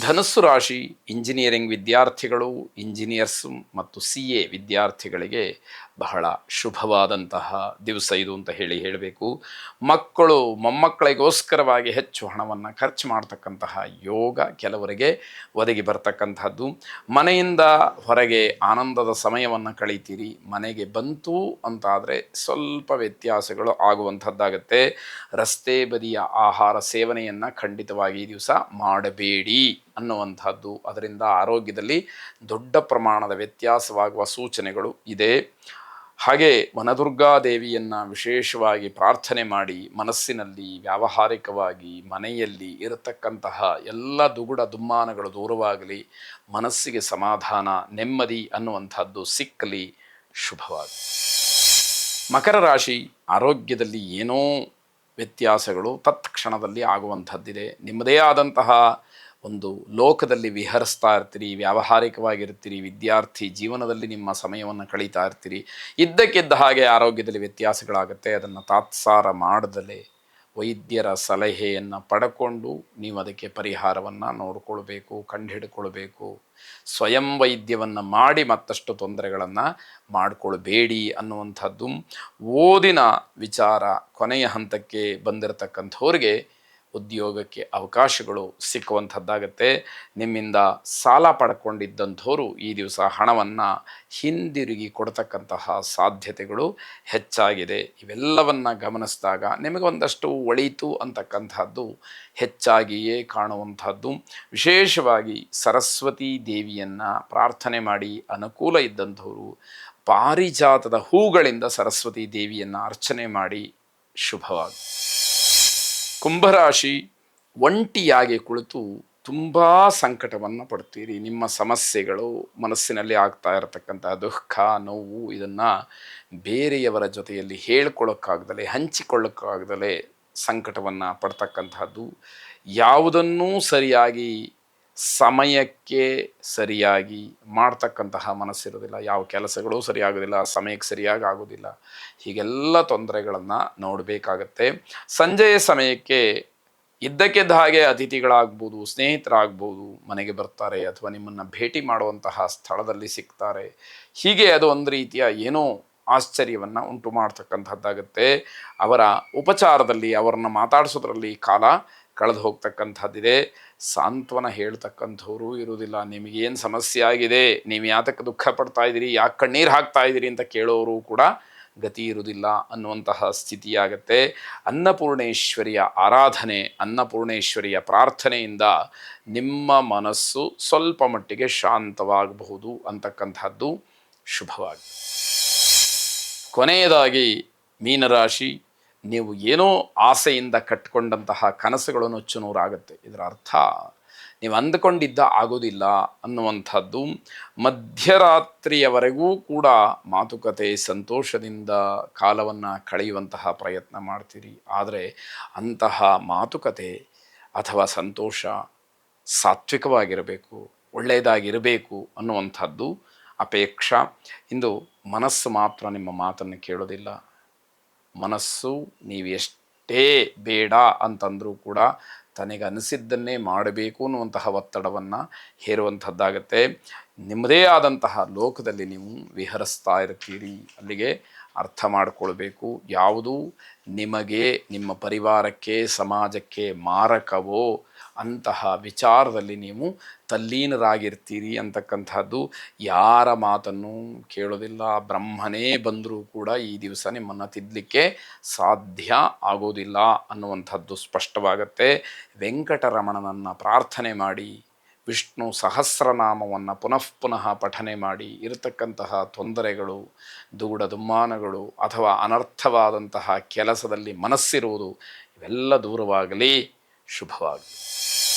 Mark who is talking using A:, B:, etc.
A: ಧನುಸ್ಸು ರಾಶಿ ಇಂಜಿನಿಯರಿಂಗ್ ವಿದ್ಯಾರ್ಥಿಗಳು, ಇಂಜಿನಿಯರ್ಸ್ ಮತ್ತು CA ವಿದ್ಯಾರ್ಥಿಗಳಿಗೆ ಬಹಳ ಶುಭವಾದಂತಹ ದಿವಸ ಇದು ಅಂತ ಹೇಳಬೇಕು. ಮಕ್ಕಳು ಮೊಮ್ಮಕ್ಕಳಿಗೋಸ್ಕರವಾಗಿ ಹೆಚ್ಚು ಹಣವನ್ನು ಖರ್ಚು ಮಾಡ್ತಕ್ಕಂತಹ ಯೋಗ ಕೆಲವರಿಗೆ ಒದಗಿ ಬರ್ತಕ್ಕಂಥದ್ದು. ಮನೆಯಿಂದ ಹೊರಗೆ ಆನಂದದ ಸಮಯವನ್ನು ಕಳೀತೀರಿ. ಮನೆಗೆ ಬಂತು ಅಂತಾದರೆ ಸ್ವಲ್ಪ ವ್ಯತ್ಯಾಸಗಳು ಆಗುವಂಥದ್ದಾಗತ್ತೆ. ರಸ್ತೆ ಬದಿಯ ಆಹಾರ ಸೇವನೆಯನ್ನು ಖಂಡಿತವಾಗಿ ಈ ದಿವಸ ಮಾಡಬೇಡಿ ಅನ್ನುವಂಥದ್ದು. ಅದರಿಂದ ಆರೋಗ್ಯದಲ್ಲಿ ದೊಡ್ಡ ಪ್ರಮಾಣದ ವ್ಯತ್ಯಾಸವಾಗುವ ಸೂಚನೆಗಳು ಇದೆ. ಹಾಗೆ ವನದುರ್ಗಾದೇವಿಯನ್ನು ವಿಶೇಷವಾಗಿ ಪ್ರಾರ್ಥನೆ ಮಾಡಿ ಮನಸ್ಸಿನಲ್ಲಿ ವ್ಯಾವಹಾರಿಕವಾಗಿ ಮನೆಯಲ್ಲಿ ಇರತಕ್ಕಂತಹ ಎಲ್ಲ ದುಗುಡ ದುಮ್ಮಾನಗಳು ದೂರವಾಗಲಿ, ಮನಸ್ಸಿಗೆ ಸಮಾಧಾನ ನೆಮ್ಮದಿ ಅನ್ನುವಂಥದ್ದು ಸಿಕ್ಕಲಿ, ಶುಭವಾಗಿ. ಮಕರ ರಾಶಿ ಆರೋಗ್ಯದಲ್ಲಿ ಏನೋ ವ್ಯತ್ಯಾಸಗಳು ತತ್ಕ್ಷಣದಲ್ಲಿ ಆಗುವಂಥದ್ದಿದೆ. ನಿಮ್ಮದೇ ಆದಂತಹ ಒಂದು ಲೋಕದಲ್ಲಿ ವಿಹರಿಸ್ತಾ ಇರ್ತೀರಿ, ವ್ಯಾವಹಾರಿಕವಾಗಿರ್ತೀರಿ, ವಿದ್ಯಾರ್ಥಿ ಜೀವನದಲ್ಲಿ ನಿಮ್ಮ ಸಮಯವನ್ನು ಕಳೀತಾ ಇರ್ತೀರಿ. ಇದ್ದಕ್ಕಿದ್ದ ಹಾಗೆ ಆರೋಗ್ಯದಲ್ಲಿ ವ್ಯತ್ಯಾಸಗಳಾಗುತ್ತೆ. ಅದನ್ನು ತಾತ್ಸಾರ ಮಾಡದಲೇ ವೈದ್ಯರ ಸಲಹೆಯನ್ನು ಪಡ್ಕೊಂಡು ನೀವು ಅದಕ್ಕೆ ಪರಿಹಾರವನ್ನು ನೋಡಿಕೊಳ್ಬೇಕು, ಕಂಡುಹಿಡ್ಕೊಳ್ಬೇಕು. ಸ್ವಯಂ ವೈದ್ಯವನ್ನು ಮಾಡಿ ಮತ್ತಷ್ಟು ತೊಂದರೆಗಳನ್ನು ಮಾಡಿಕೊಳ್ಬೇಡಿ ಅನ್ನುವಂಥದ್ದು. ಓದಿನ ವಿಚಾರ ಕೊನೆಯ ಹಂತಕ್ಕೆ ಬಂದಿರತಕ್ಕಂಥವ್ರಿಗೆ ಉದ್ಯೋಗಕ್ಕೆ ಅವಕಾಶಗಳು ಸಿಕ್ಕುವಂಥದ್ದಾಗತ್ತೆ. ನಿಮ್ಮಿಂದ ಸಾಲ ಪಡ್ಕೊಂಡಿದ್ದಂಥವರು ಈ ದಿವಸ ಹಣವನ್ನು ಹಿಂದಿರುಗಿ ಕೊಡ್ತಕ್ಕಂತಹ ಸಾಧ್ಯತೆಗಳು ಹೆಚ್ಚಾಗಿದೆ. ಇವೆಲ್ಲವನ್ನು ಗಮನಿಸಿದಾಗ ನಿಮಗೆ ಒಂದಷ್ಟು ಒಳಿತು ಅಂತಕ್ಕಂಥದ್ದು ಹೆಚ್ಚಾಗಿಯೇ ಕಾಣುವಂಥದ್ದು. ವಿಶೇಷವಾಗಿ ಸರಸ್ವತಿ ದೇವಿಯನ್ನು ಪ್ರಾರ್ಥನೆ ಮಾಡಿ ಅನುಕೂಲ ಇದ್ದಂಥವರು ಪಾರಿಜಾತದ ಹೂಗಳಿಂದ ಸರಸ್ವತಿ ದೇವಿಯನ್ನು ಅರ್ಚನೆ ಮಾಡಿ ಶುಭವಾಗಿ. ಕುಂಭರಾಶಿ ಒಂಟಿಯಾಗಿ ಕುಳಿತು ತುಂಬ ಸಂಕಟವನ್ನು ಪಡ್ತೀರಿ. ನಿಮ್ಮ ಸಮಸ್ಯೆಗಳು ಮನಸ್ಸಿನಲ್ಲಿ ಆಗ್ತಾ ಇರತಕ್ಕಂಥ ದುಃಖ ನೋವು ಇದನ್ನು ಬೇರೆಯವರ ಜೊತೆಯಲ್ಲಿ ಹೇಳ್ಕೊಳ್ಳೋಕ್ಕಾಗ್ದಲೇ ಹಂಚಿಕೊಳ್ಳೋಕ್ಕಾಗ್ದಲೇ ಸಂಕಟವನ್ನು ಪಡ್ತಕ್ಕಂಥದ್ದು. ಯಾವುದನ್ನೂ ಸರಿಯಾಗಿ ಸಮಯಕ್ಕೆ ಸರಿಯಾಗಿ ಮಾಡ್ತಕ್ಕಂತಹ ಮನಸ್ಸಿರೋದಿಲ್ಲ. ಯಾವ ಕೆಲಸಗಳೂ ಸರಿಯಾಗೋದಿಲ್ಲ, ಸಮಯಕ್ಕೆ ಸರಿಯಾಗಿ ಆಗೋದಿಲ್ಲ. ಹೀಗೆಲ್ಲ ತೊಂದರೆಗಳನ್ನು ನೋಡಬೇಕಾಗತ್ತೆ. ಸಂಜೆಯ ಸಮಯಕ್ಕೆ ಇದ್ದಕ್ಕಿದ್ದ ಹಾಗೆ ಅತಿಥಿಗಳಾಗ್ಬೋದು, ಸ್ನೇಹಿತರಾಗ್ಬೋದು, ಮನೆಗೆ ಬರ್ತಾರೆ ಅಥವಾ ನಿಮ್ಮನ್ನು ಭೇಟಿ ಮಾಡುವಂತಹ ಸ್ಥಳದಲ್ಲಿ ಸಿಗ್ತಾರೆ. ಹೀಗೆ ಅದು ಒಂದು ರೀತಿಯ ಏನೋ ಆಶ್ಚರ್ಯವನ್ನು ಉಂಟು ಮಾಡ್ತಕ್ಕಂಥದ್ದಾಗತ್ತೆ. ಅವರ ಉಪಚಾರದಲ್ಲಿ ಅವರನ್ನು ಮಾತಾಡಿಸೋದ್ರಲ್ಲಿ ಕಾಲ ಕಳೆದು ಹೋಗ್ತಕ್ಕಂಥದ್ದಿದೆ. ಸಾಂತ್ವನ ಹೇಳ್ತಕ್ಕಂಥವ್ರು ಇರುವುದಿಲ್ಲ. ನಿಮಗೇನು ಸಮಸ್ಯೆ ಆಗಿದೆ, ನೀವು ಯಾತಕ್ಕೆ ದುಃಖ ಪಡ್ತಾ ಇದ್ದೀರಿ, ಯಾಕೆ ಕಣ್ಣೀರು ಹಾಕ್ತಾ ಇದ್ದೀರಿ ಅಂತ ಕೇಳೋರು ಕೂಡ ಗತಿ ಇರುವುದಿಲ್ಲ ಅನ್ನುವಂತಹ ಸ್ಥಿತಿಯಾಗತ್ತೆ. ಅನ್ನಪೂರ್ಣೇಶ್ವರಿಯ ಆರಾಧನೆ, ಅನ್ನಪೂರ್ಣೇಶ್ವರಿಯ ಪ್ರಾರ್ಥನೆಯಿಂದ ನಿಮ್ಮ ಮನಸ್ಸು ಸ್ವಲ್ಪ ಮಟ್ಟಿಗೆ ಶಾಂತವಾಗಬಹುದು ಅಂತಕ್ಕಂಥದ್ದು ಶುಭವಾಗಿ. ಕೊನೆಯದಾಗಿ ಮೀನರಾಶಿ, ನೀವು ಏನೋ ಆಸೆಯಿಂದ ಕಟ್ಕೊಂಡಂತಹ ಕನಸುಗಳು ನುಚ್ಚುನೂರಾಗುತ್ತೆ. ಇದರ ಅರ್ಥ ನೀವು ಅಂದುಕೊಂಡಿದ್ದ ಆಗೋದಿಲ್ಲ ಅನ್ನುವಂಥದ್ದು. ಮಧ್ಯರಾತ್ರಿಯವರೆಗೂ ಕೂಡ ಮಾತುಕತೆ ಸಂತೋಷದಿಂದ ಕಾಲವನ್ನು ಕಳೆಯುವಂತಹ ಪ್ರಯತ್ನ ಮಾಡ್ತೀರಿ. ಆದರೆ ಅಂತಹ ಮಾತುಕತೆ ಅಥವಾ ಸಂತೋಷ ಸಾತ್ವಿಕವಾಗಿರಬೇಕು, ಒಳ್ಳೆಯದಾಗಿರಬೇಕು ಅನ್ನುವಂಥದ್ದು ಅಪೇಕ್ಷಾ. ಇಂದು ಮನಸ್ಸು ಮಾತ್ರ ನಿಮ್ಮ ಮಾತನ್ನು ಕೇಳೋದಿಲ್ಲ. ಮನಸ್ಸು ನೀವು ಎಷ್ಟೇ ಬೇಡ ಅಂತಂದರೂ ಕೂಡ ತನಗನಿಸಿದ್ದನ್ನೇ ಮಾಡಬೇಕು ಅನ್ನುವಂತಹ ಒತ್ತಡವನ್ನು ಹೇರುವಂಥದ್ದಾಗತ್ತೆ. ನಿಮ್ಮದೇ ಆದಂತಹ ಲೋಕದಲ್ಲಿ ನೀವು ವಿಹರಿಸ್ತಾ ಇರ್ತೀರಿ. ಅಲ್ಲಿಗೆ ಅರ್ಥ ಮಾಡಿಕೊಳ್ಬೇಕು, ಯಾವುದು ನಿಮಗೆ, ನಿಮ್ಮ ಪರಿವಾರಕ್ಕೆ, ಸಮಾಜಕ್ಕೆ ಮಾರಕವೋ ಅಂತಹ ವಿಚಾರದಲ್ಲಿ ನೀವು ತಲ್ಲೀನರಾಗಿರ್ತೀರಿ ಅಂತಕ್ಕಂಥದ್ದು. ಯಾರ ಮಾತನ್ನು ಕೇಳೋದಿಲ್ಲ. ಬ್ರಹ್ಮನೇ ಬಂದರೂ ಕೂಡ ಈ ದಿವಸ ನಿಮ್ಮನ್ನು ತಿದ್ದಲಿಕ್ಕೆ ಸಾಧ್ಯ ಆಗೋದಿಲ್ಲ ಅನ್ನುವಂಥದ್ದು ಸ್ಪಷ್ಟವಾಗತ್ತೆ. ವೆಂಕಟರಮಣನನ್ನು ಪ್ರಾರ್ಥನೆ ಮಾಡಿ, ವಿಷ್ಣು ಸಹಸ್ರನಾಮವನ್ನು ಪುನಃ ಪಠನೆ ಮಾಡಿ, ಇರತಕ್ಕಂತಹ ತೊಂದರೆಗಳು, ದುಗುಡ ದುಮ್ಮಾನಗಳು ಅಥವಾ ಅನರ್ಥವಾದಂತಹ ಕೆಲಸದಲ್ಲಿ ಮನಸ್ಸಿರುವುದು ಇವೆಲ್ಲ ದೂರವಾಗಲಿ, ಶುಭವಾಗಲಿ.